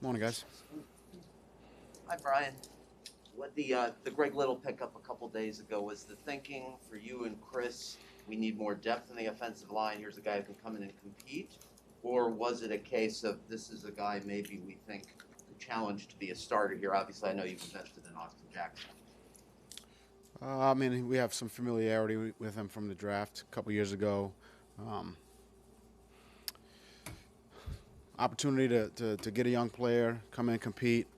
Morning, guys. Hi, Brian. What the Greg Little pickup a couple days ago was the thinking for you and Chris? We need more depth in the offensive line. Here's a guy who can come in and compete, or was it a case of this is a guy maybe we think the challenge to be a starter here? Obviously, I know you've invested in Austin Jackson. I mean, we have some familiarity with him from the draft a couple years ago. Um, Opportunity to get a young player, come in and compete.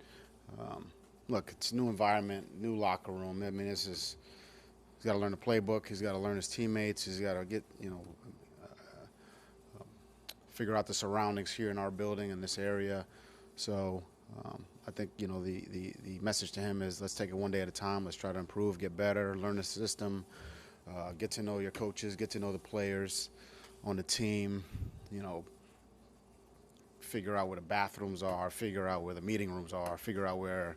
Um, Look, it's a new environment, new locker room. I mean, he's got to learn the playbook. He's got to learn his teammates. He's got to figure out the surroundings here in our building in this area. So I think the message to him is let's take it one day at a time. Let's try to improve, get better, learn the system, get to know your coaches, get to know the players on the team. You know, figure out where the bathrooms are, figure out where the meeting rooms are, figure out where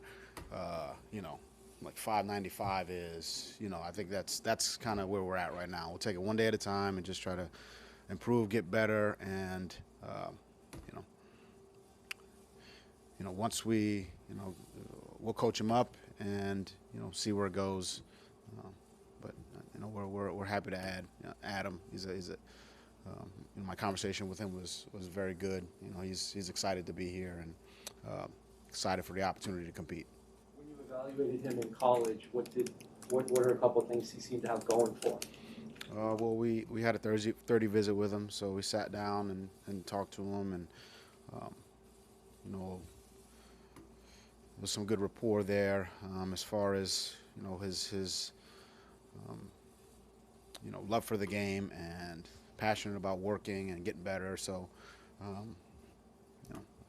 like 595 is. I think that's kind of where we're at right now. We'll take it one day at a time and just try to improve, get better, and you know, once we'll coach him up and see where it goes. Um, but we're happy to add Adam. My conversation with him was very good. He's excited to be here and excited for the opportunity to compete. When you evaluated him in college, what are a couple of things he seemed to have going for him? Well, we had a 30 visit with him, so we sat down and talked to him, and um, there was some good rapport there as far as his um, love for the game and passionate about working and getting better. So I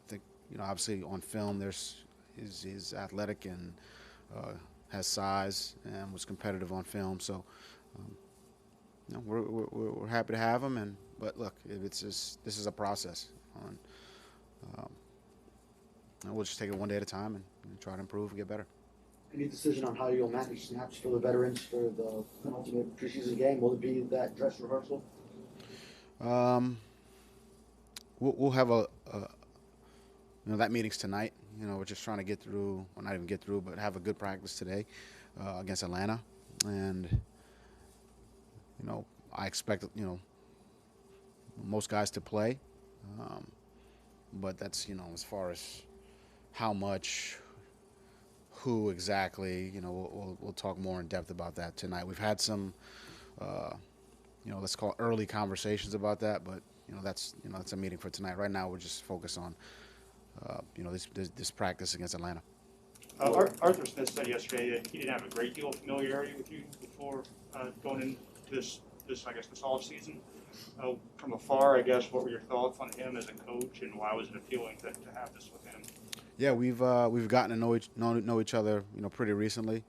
think obviously on film he's athletic and has size and was competitive on film. So we're happy to have him. But look, this is a process. Um, and we'll just take it one day at a time and try to improve and get better. Any decision on how you'll manage snaps for the veterans for the penultimate preseason game? Will it be that dress rehearsal? Um, we'll have that meeting's tonight. We're just trying to get through, well, not even get through, but have a good practice today against Atlanta. And, I expect, most guys to play. Um, but that's, as far as how much, who exactly, we'll talk more in depth about that tonight. We've had some, let's call it early conversations about that, but that's a meeting for tonight. Right now, we're just focused on this practice against Atlanta. Arthur Smith said yesterday that he didn't have a great deal of familiarity with you before going into this I guess this off season. From afar, I guess, what were your thoughts on him as a coach, and why was it appealing to have this with him? Yeah, we've gotten to know each other pretty recently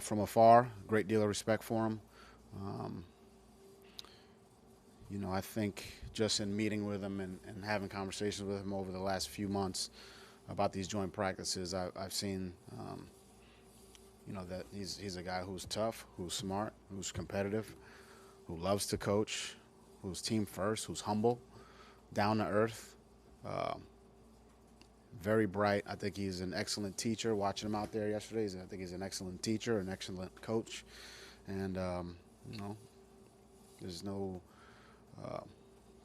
from afar. Great deal of respect for him. Um, I think just in meeting with him and having conversations with him over the last few months about these joint practices, I've seen, that he's a guy who's tough, who's smart, who's competitive, who loves to coach, who's team first, who's humble, down to earth, very bright. I think he's an excellent teacher. Watching him out there yesterday, I think he's an excellent teacher, an excellent coach, and there's no.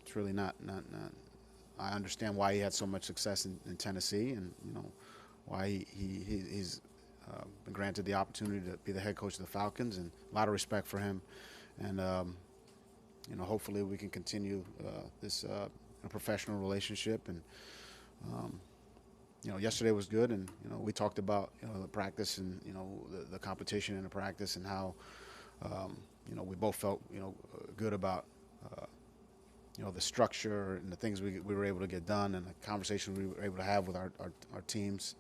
It's really not. I understand why he had so much success in Tennessee, and why he's been granted the opportunity to be the head coach of the Falcons, and a lot of respect for him. And hopefully we can continue this professional relationship. And yesterday was good, and we talked about the practice and the competition in the practice and how we both felt good about. The structure and the things we were able to get done and the conversation we were able to have with our teams.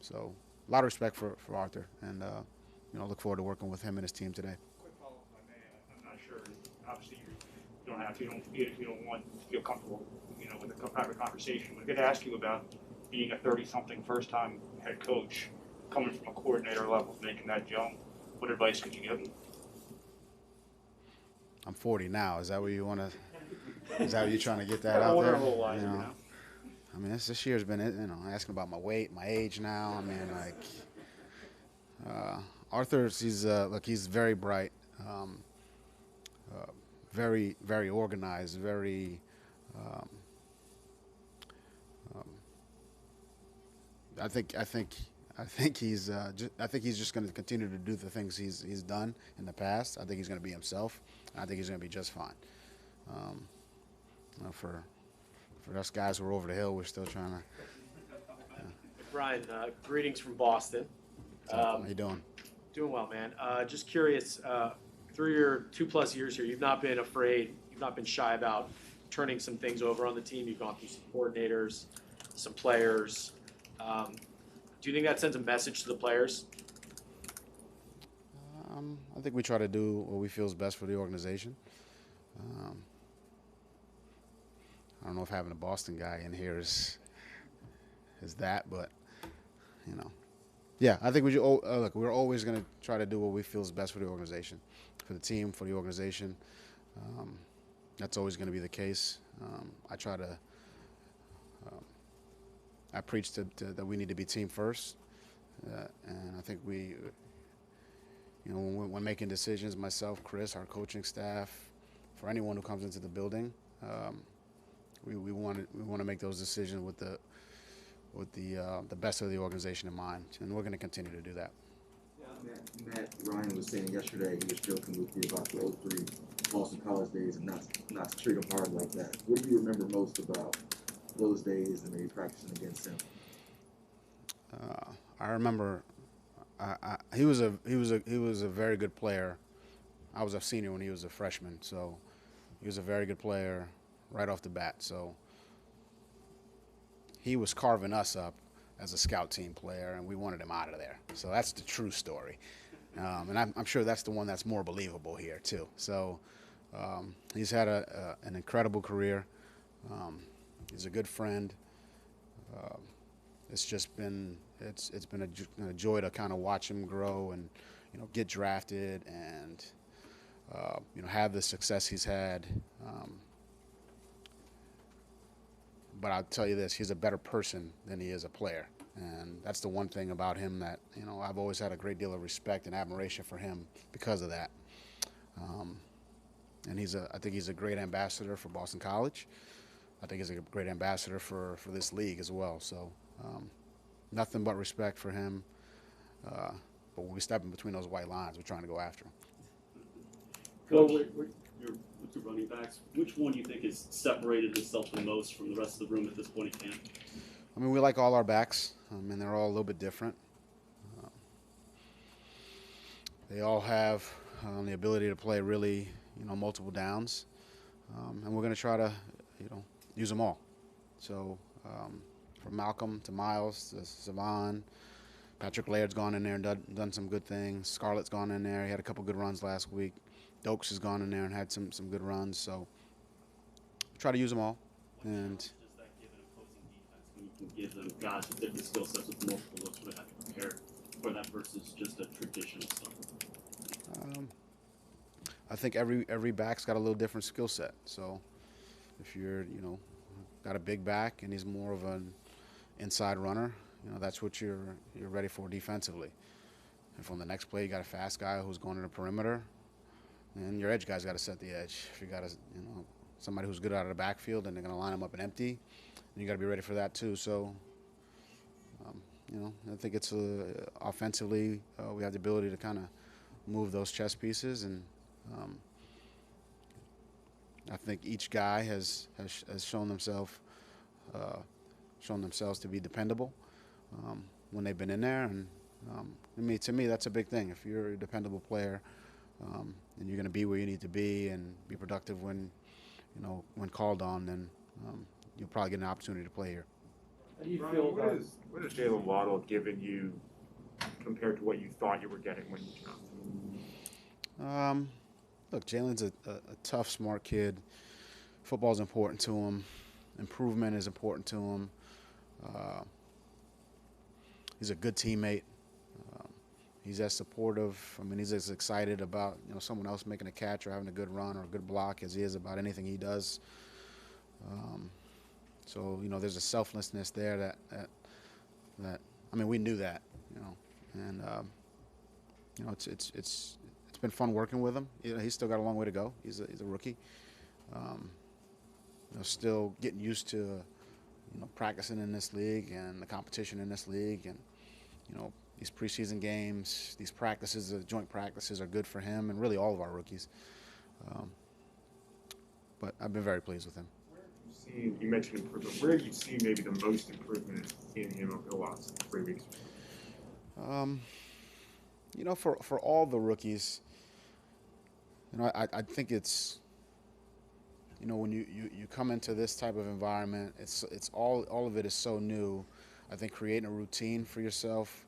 So a lot of respect for Arthur, and look forward to working with him and his team today. Quick follow-up, if I may. I'm not sure. Obviously, you don't have to. You don't want to feel comfortable, with a private conversation. We're going to ask you about being a 30-something first-time head coach, coming from a coordinator level, making that jump. What advice could you give him? I'm 40 now. Is that what you want to? Is that what you're trying to get that I out want there? to roll live, I mean, this year's been, asking about my weight, my age now. I mean, like, Arthur's, he's very bright, very, very organized, very, um, um, I think, I think, I think I think he's just going to continue to do the things he's done in the past. I think he's going to be himself. I think he's going to be just fine. Um, for us guys who are over the hill, we're still trying to. Brian, greetings from Boston. How you doing? Doing well, man. Just curious, through your 2+ years here, you've not been afraid, you've not been shy about turning some things over on the team. You've gone through some coordinators, some players. Do you think that sends a message to the players? I think we try to do what we feel is best for the organization. I don't know if having a Boston guy in here is that, but yeah, I think look. We're always going to try to do what we feel is best for the organization, for the team, for the organization. That's always going to be the case. I try to. I preach that we need to be team first, and I think when making decisions, myself, Chris, our coaching staff, for anyone who comes into the building, we want to make those decisions with the best of the organization in mind, and we're going to continue to do that. Matt Ryan was saying yesterday he was joking with you about the 03 Boston College days and not to treat him hard like that. What do you remember most about those days and maybe practicing against him? I remember he was a very good player. I was a senior when he was a freshman, so he was a very good player right off the bat. So he was carving us up as a scout team player, and we wanted him out of there. So that's the true story, and I'm sure that's the one that's more believable here too. So he's had an incredible career. He's a good friend. It's been a joy to kind of watch him grow and get drafted and have the success he's had. But I'll tell you this: he's a better person than he is a player, and that's the one thing about him that I've always had a great deal of respect and admiration for him because of that. And I think he's a great ambassador for Boston College. I think he's a great ambassador for this league as well. So nothing but respect for him. But when we step in between those white lines, we're trying to go after him. Coach, with your running backs, which one do you think has separated himself the most from the rest of the room at this point in camp? I mean, we like all our backs. And they're all a little bit different. They all have the ability to play really, multiple downs. And we're going to try to, use them all. So from Malcolm to Miles to Savon, Patrick Laird's gone in there and done some good things. Scarlett's gone in there. He had a couple good runs last week. Dokes has gone in there and had some good runs. So try to use them all. And does that give an opposing defense when you can give them guys with different skill sets with multiple looks would have to prepare for that versus just a traditional stuff? I think every back's got a little different skill set. So if you're, got a big back and he's more of an inside runner, that's what you're ready for defensively. If on the next play you got a fast guy who's going to the perimeter, and your edge guy's got to set the edge. If you got somebody who's good out of the backfield and they're going to line them up and empty, then you got to be ready for that too. So, I think it's offensively we have the ability to kind of move those chess pieces, and I think each guy has shown themselves to be dependable when they've been in there, and to me that's a big thing. If you're a dependable player, and you're going to be where you need to be and be productive when called on, then you'll probably get an opportunity to play here. How do you Brian, feel what about has Jalen Waddle given you compared to what you thought you were getting when you drafted? Look, Jalen's a tough, smart kid. Football's important to him. Improvement is important to him. He's a good teammate. He's as supportive. He's as excited about someone else making a catch or having a good run or a good block as he is about anything he does. So there's a selflessness there that I mean, we knew that, and it's been fun working with him. He's still got a long way to go. He's a rookie. Still getting used to practicing in this league and the competition in this league, and these preseason games, these practices, the joint practices are good for him and really all of our rookies. But I've been very pleased with him. You mentioned improvement. Where have you seen maybe the most improvement in him over the last 3 weeks? For all the rookies, I think it's, when you come into this type of environment, it's all of it is so new. I think creating a routine for yourself,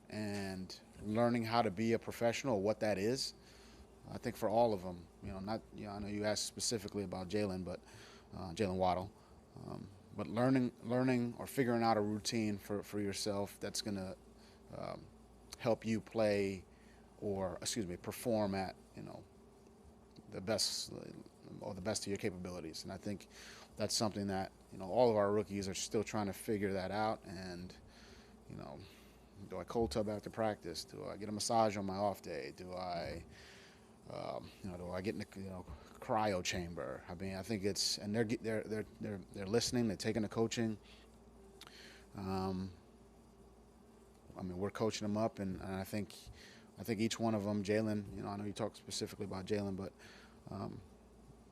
and learning how to be a professional, what that is. I think for all of them, I know you asked specifically about Jalen, but Jalen Waddle, but learning or figuring out a routine for yourself that's going to help you play, or perform at the best of your capabilities. And I think that's something that all of our rookies are still trying to figure that out. And do I cold tub after practice? Do I get a massage on my off day? Do I do I get in the cryo chamber? I mean, I think it's, and they're listening. They're taking the coaching. I mean, we're coaching them up, and I think each one of them, Jalen. I know you talked specifically about Jalen, but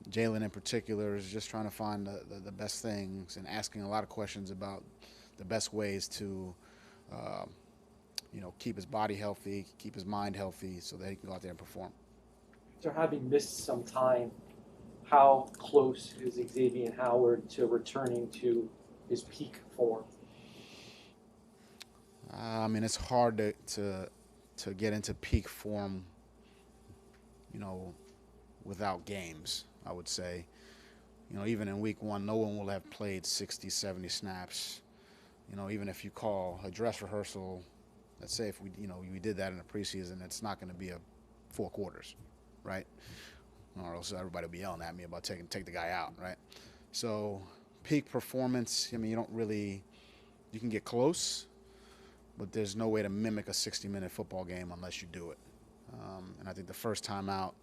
Jalen in particular is just trying to find the best things and asking a lot of questions about the best ways to keep his body healthy, keep his mind healthy, so that he can go out there and perform. After having missed some time, how close is Xavier Howard to returning to his peak form? I mean, it's hard to get into peak form, without games, I would say. Even in week one, no one will have played 60, 70 snaps. Even if you call a dress rehearsal, let's say if we did that in the preseason, it's not going to be 4 quarters, right? Or else everybody will be yelling at me about take the guy out, right? So peak performance, I mean, you can get close, but there's no way to mimic a 60-minute football game unless you do it. And I think the first time out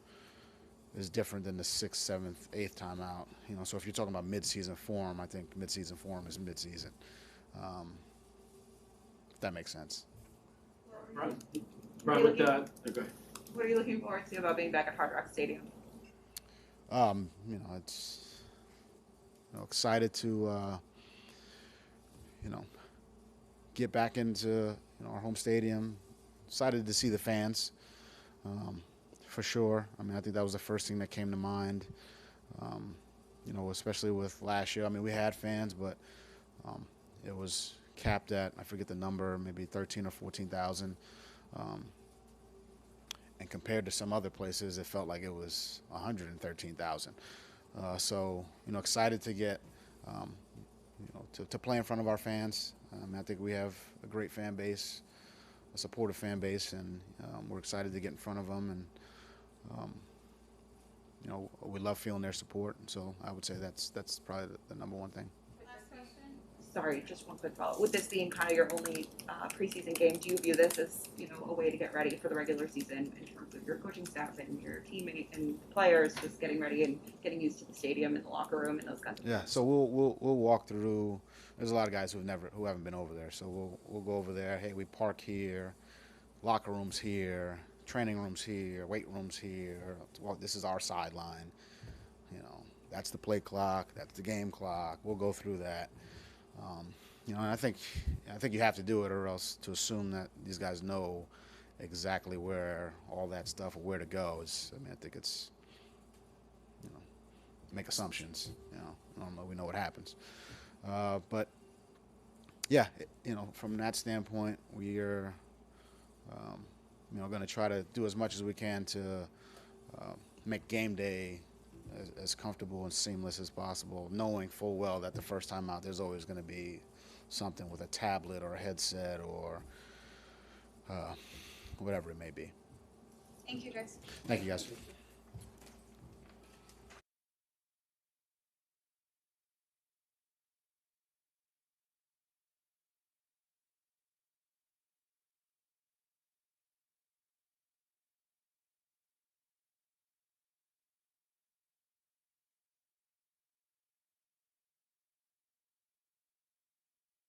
is different than the 6th, 7th, 8th time out. So if you're talking about mid-season form, I think mid-season form is mid-season. If that makes sense. Brian, with that, okay. What are you looking forward to about being back at Hard Rock Stadium? It's excited to get back into our home stadium. Excited to see the fans, for sure. I mean, I think that was the first thing that came to mind. Especially with last year. I mean, we had fans, but it was capped at, I forget the number, maybe 13 or 14,000. And compared to some other places, it felt like it was 113,000. So, excited to get, to play in front of our fans. I think we have a great fan base, a supportive fan base, and we're excited to get in front of them. And, we love feeling their support. So I would say that's probably the number one thing. Sorry, just one quick follow-up. With this being kind of your only preseason game, do you view this as a way to get ready for the regular season in terms of your coaching staff and your teammate and players just getting ready and getting used to the stadium and the locker room and those kinds of things? Yeah, so we'll walk through. There's a lot of guys who haven't been over there, so we'll go over there. Hey, we park here, locker rooms here, training rooms here, weight rooms here. Well, this is our sideline. That's the play clock. That's the game clock. We'll go through that. And I think you have to do it, or else to assume that these guys know exactly where all that stuff or where to go is. I mean, I think it's make assumptions. We know what happens, but yeah, from that standpoint, we are going to try to do as much as we can to make game day as comfortable and seamless as possible, knowing full well that the first time out there's always going to be something with a tablet or a headset or whatever it may be. Thank you, guys. Thank you, guys.